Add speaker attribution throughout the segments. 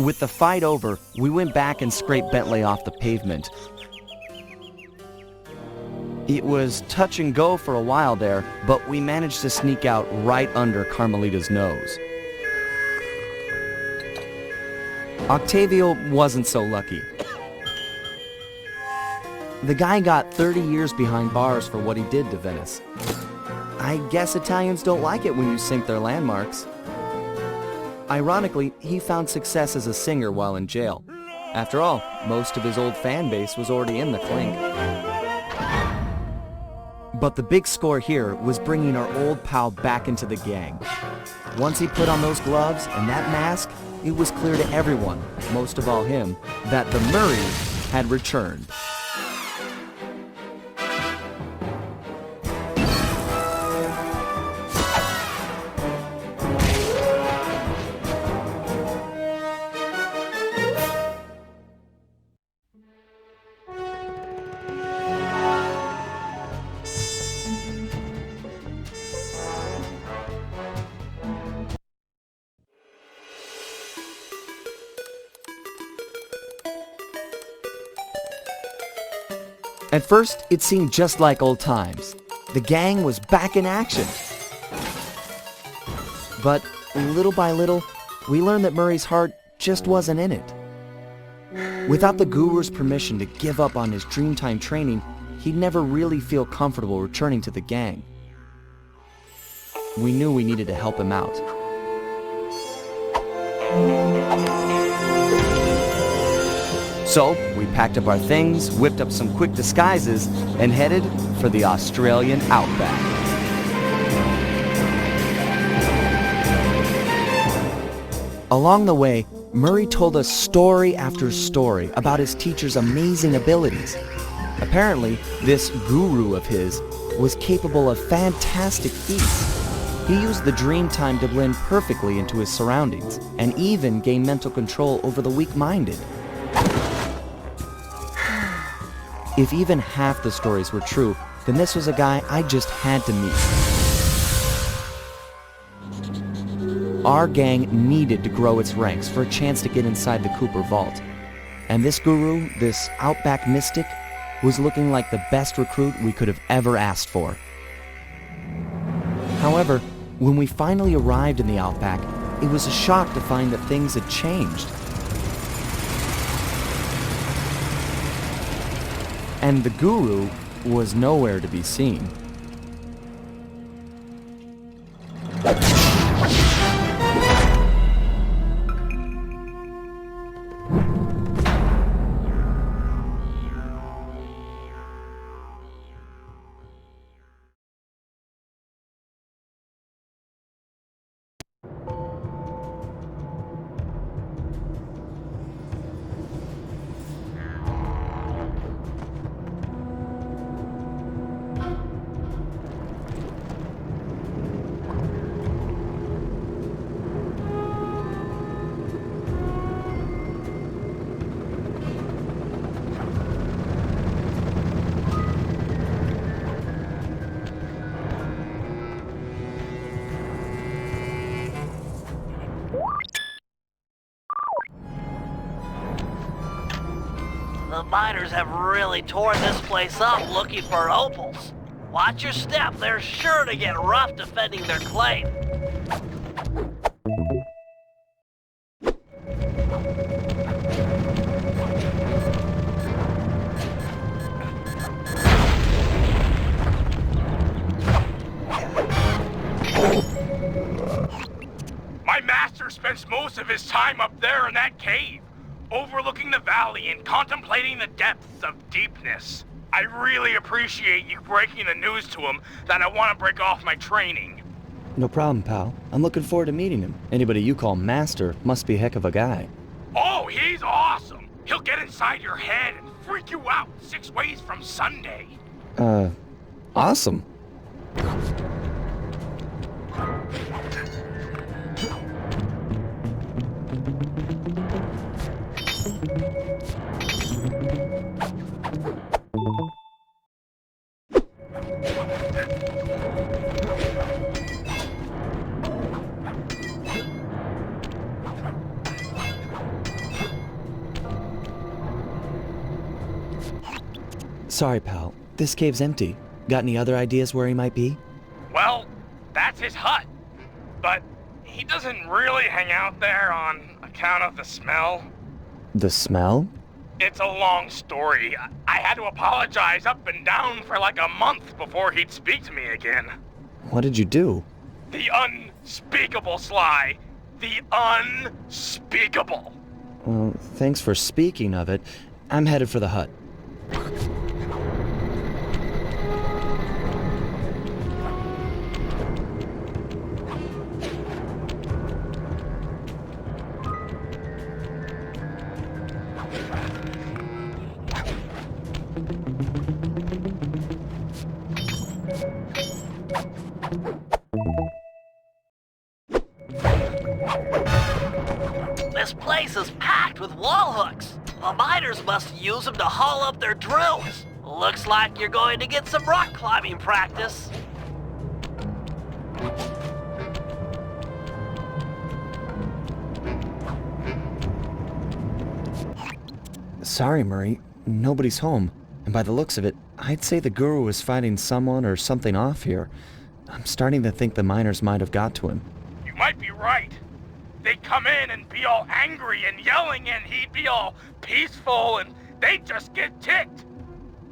Speaker 1: With the fight over, we went back and scraped Bentley off the pavement. It was touch and go for a while there, but we managed to sneak out right under Carmelita's nose. Octavio wasn't so lucky. The guy got 30 years behind bars for what he did to Venice. I guess Italians don't like it when you sink their landmarks. Ironically, he found success as a singer while in jail. After all, most of his old fan base was already in the clink. But the big score here was bringing our old pal back into the gang. Once he put on those gloves and that mask, it was clear to everyone, most of all him, that the Murray had returned. At first, it seemed just like old times. The gang was back in action. But little by little, we learned that Murray's heart just wasn't in it. Without the guru's permission to give up on his Dreamtime training, he'd never really feel comfortable returning to the gang. We knew we needed to help him out. So, we packed up our things, whipped up some quick disguises, and headed for the Australian outback. Along the way, Murray told us story after story about his teacher's amazing abilities. Apparently, this guru of his was capable of fantastic feats. He used the Dreamtime to blend perfectly into his surroundings, and even gain mental control over the weak-minded. If even half the stories were true, then this was a guy I just had to meet. Our gang needed to grow its ranks for a chance to get inside the Cooper Vault. And this guru, this outback mystic, was looking like the best recruit we could have ever asked for. However, when we finally arrived in the outback, it was a shock to find that things had changed. And the guru was nowhere to be seen.
Speaker 2: The miners have really torn this place up looking for opals. Watch your step, they're sure to get rough defending their claim.
Speaker 3: My master spends most of his time up there in that cave, overlooking the valley and contemplating the depths of deepness. I really appreciate you breaking the news to him that I want to break off my training.
Speaker 1: No problem, pal. I'm looking forward to meeting him. Anybody you call master must be a heck of a guy.
Speaker 3: Oh, he's awesome! He'll get inside your head and freak you out 6 ways from Sunday.
Speaker 1: Awesome. Sorry, pal. This cave's empty. Got any other ideas where he might be?
Speaker 3: Well, that's his hut. But he doesn't really hang out there on account of the smell.
Speaker 1: The smell?
Speaker 3: It's a long story. I had to apologize up and down for like a month before he'd speak to me again.
Speaker 1: What did you do?
Speaker 3: The unspeakable, Sly. The unspeakable.
Speaker 1: Well, thanks for speaking of it. I'm headed for the hut.
Speaker 2: This place is packed with wall hooks. The miners must use them to haul up their drills. Looks like you're going to get some rock climbing practice.
Speaker 1: Sorry, Murray. Nobody's home. And by the looks of it, I'd say the guru is fighting someone or something off here. I'm starting to think the miners might have got to him.
Speaker 3: You might be right. They'd come in and be all angry and yelling, and he'd be all peaceful, and they'd just get ticked.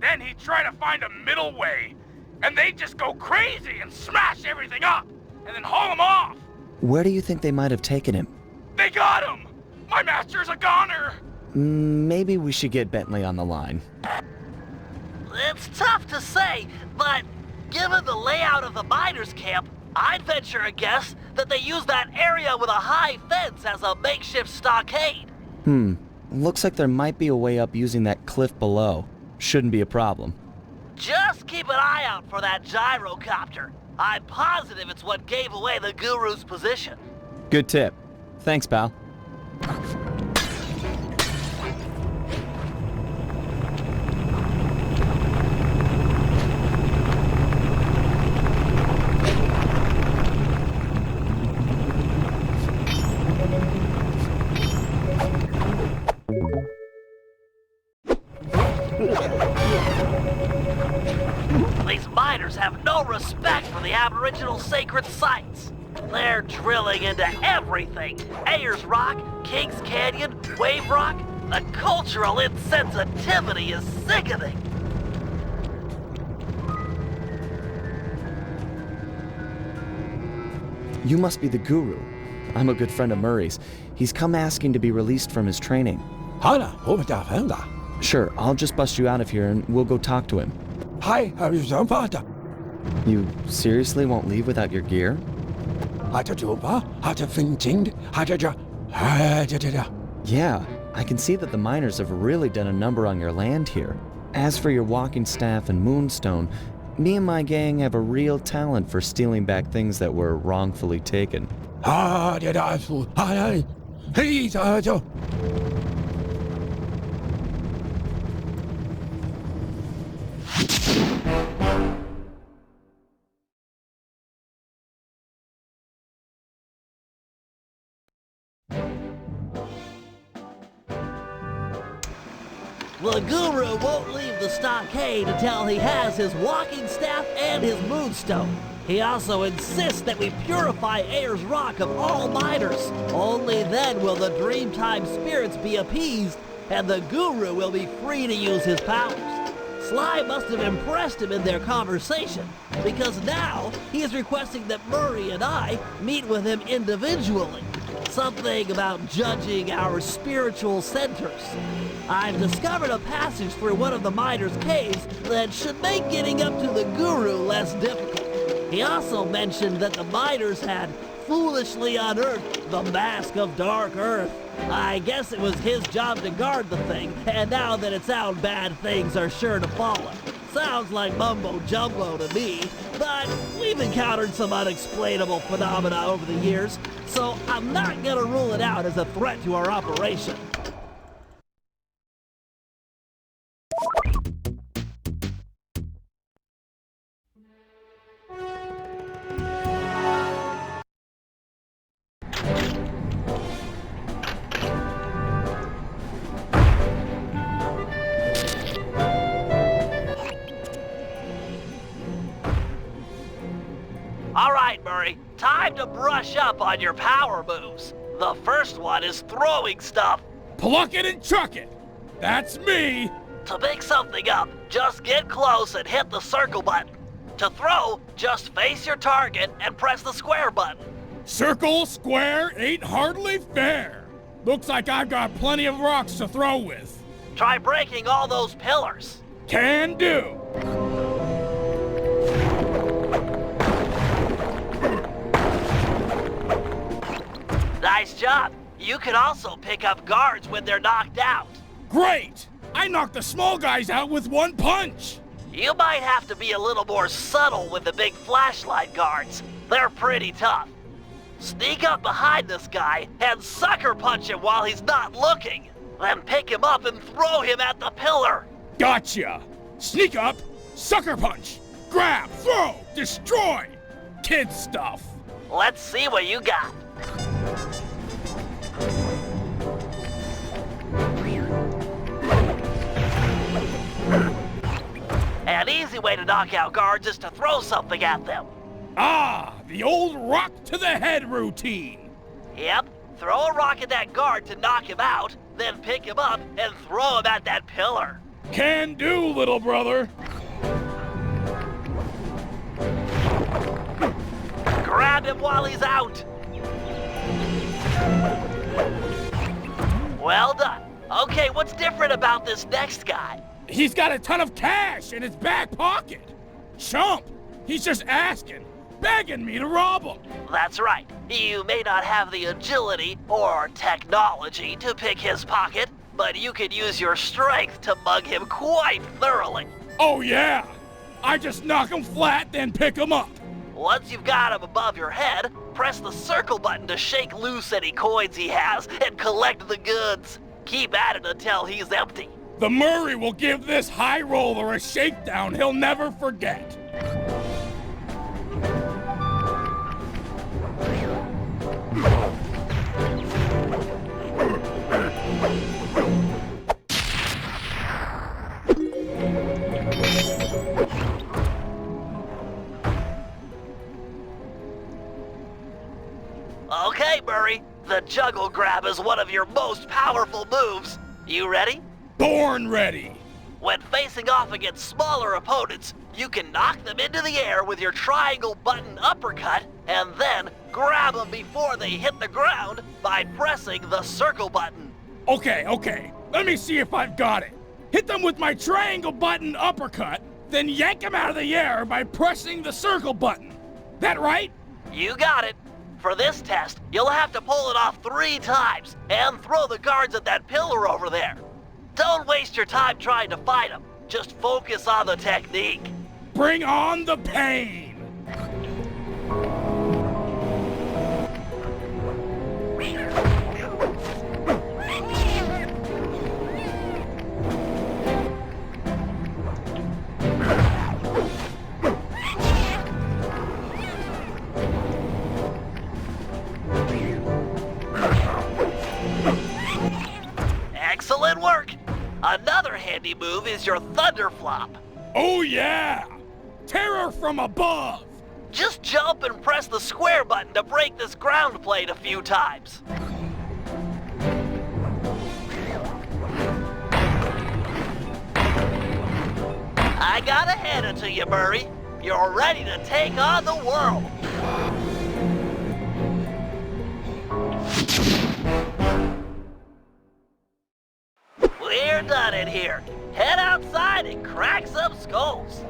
Speaker 3: Then he'd try to find a middle way, and they'd just go crazy and smash everything up, and then haul him off.
Speaker 1: Where do you think they might have taken him?
Speaker 3: They got him! My master's a goner!
Speaker 1: Maybe we should get Bentley on the line.
Speaker 2: It's tough to say, but given the layout of the miners' camp, I'd venture a guess that they use that area with a high fence as a makeshift stockade.
Speaker 1: Looks like there might be a way up using that cliff below. Shouldn't be a problem.
Speaker 2: Just keep an eye out for that gyrocopter. I'm positive it's what gave away the guru's position.
Speaker 1: Good tip. Thanks, pal.
Speaker 2: These miners have no respect for the Aboriginal sacred sites. They're drilling into everything. Ayers Rock, Kings Canyon, Wave Rock. The cultural insensitivity is sickening.
Speaker 1: You must be the guru. I'm a good friend of Murray's. He's come asking to be released from his training. Sure, I'll just bust you out of here and we'll go talk to him. You seriously won't leave without your gear? Yeah, I can see that the miners have really done a number on your land here. As for your walking staff and moonstone, me and my gang have a real talent for stealing back things that were wrongfully taken.
Speaker 2: The guru won't leave the stockade until he has his walking staff and his moonstone. He also insists that we purify Ayers Rock of all miners. Only then will the Dreamtime spirits be appeased, and the guru will be free to use his powers. Sly must have impressed him in their conversation, because now he is requesting that Murray and I meet with him individually. Something about judging our spiritual centers. I've discovered a passage through one of the miners' caves that should make getting up to the guru less difficult. He also mentioned that the miners had foolishly unearthed the Mask of Dark Earth. I guess it was his job to guard the thing, and now that it's out, bad things are sure to follow. Sounds like mumbo-jumbo to me, but we've encountered some unexplainable phenomena over the years, so I'm not gonna rule it out as a threat to our operation. Murray. Time to brush up on your power moves. The first one is throwing stuff.
Speaker 4: Pluck it and chuck it. That's me.
Speaker 2: To pick something up, just get close and hit the circle button. To throw, just face your target and press the square button.
Speaker 4: Circle, square, ain't hardly fair. Looks like I've got plenty of rocks to throw with.
Speaker 2: Try breaking all those pillars.
Speaker 4: Can do.
Speaker 2: Nice job. You can also pick up guards when they're knocked out.
Speaker 4: Great! I knocked the small guys out with one punch.
Speaker 2: You might have to be a little more subtle with the big flashlight guards. They're pretty tough. Sneak up behind this guy and sucker punch him while he's not looking. Then pick him up and throw him at the pillar.
Speaker 4: Gotcha. Sneak up, sucker punch, grab, throw, destroy. Kid stuff.
Speaker 2: Let's see what you got. An easy way to knock out guards is to throw something at them.
Speaker 4: Ah, the old rock to the head routine.
Speaker 2: Yep, throw a rock at that guard to knock him out, then pick him up and throw him at that pillar.
Speaker 4: Can do, little brother.
Speaker 2: Grab him while he's out. Well done. Okay, what's different about this next guy?
Speaker 4: He's got a ton of cash in his back pocket. Chump, he's just asking, begging me to rob him.
Speaker 2: That's right. You may not have the agility or technology to pick his pocket, but you can use your strength to mug him quite thoroughly.
Speaker 4: Oh yeah, I just knock him flat, then pick him up.
Speaker 2: Once you've got him above your head, press the circle button to shake loose any coins he has and collect the goods. Keep at it until he's empty.
Speaker 4: The Murray will give this high roller a shakedown he'll never forget.
Speaker 2: Okay, Murray, the juggle grab is one of your most powerful moves. You ready?
Speaker 4: Born ready.
Speaker 2: When facing off against smaller opponents, you can knock them into the air with your triangle button uppercut, and then grab them before they hit the ground by pressing the circle button.
Speaker 4: Okay, let me see if I've got it. Hit them with my triangle button uppercut, then yank them out of the air by pressing the circle button. That right?
Speaker 2: You got it. For this test, you'll have to pull it off 3 times and throw the guards at that pillar over there. Don't waste your time trying to fight them. Just focus on the technique.
Speaker 4: Bring on the pain.
Speaker 2: Excellent work. Another handy move is your thunder flop.
Speaker 4: Oh yeah! Terror from above!
Speaker 2: Just jump and press the square button to break this ground plate a few times. I gotta hand it to you, Murray. You're ready to take on the world. We're done in here. Head outside and crack some skulls.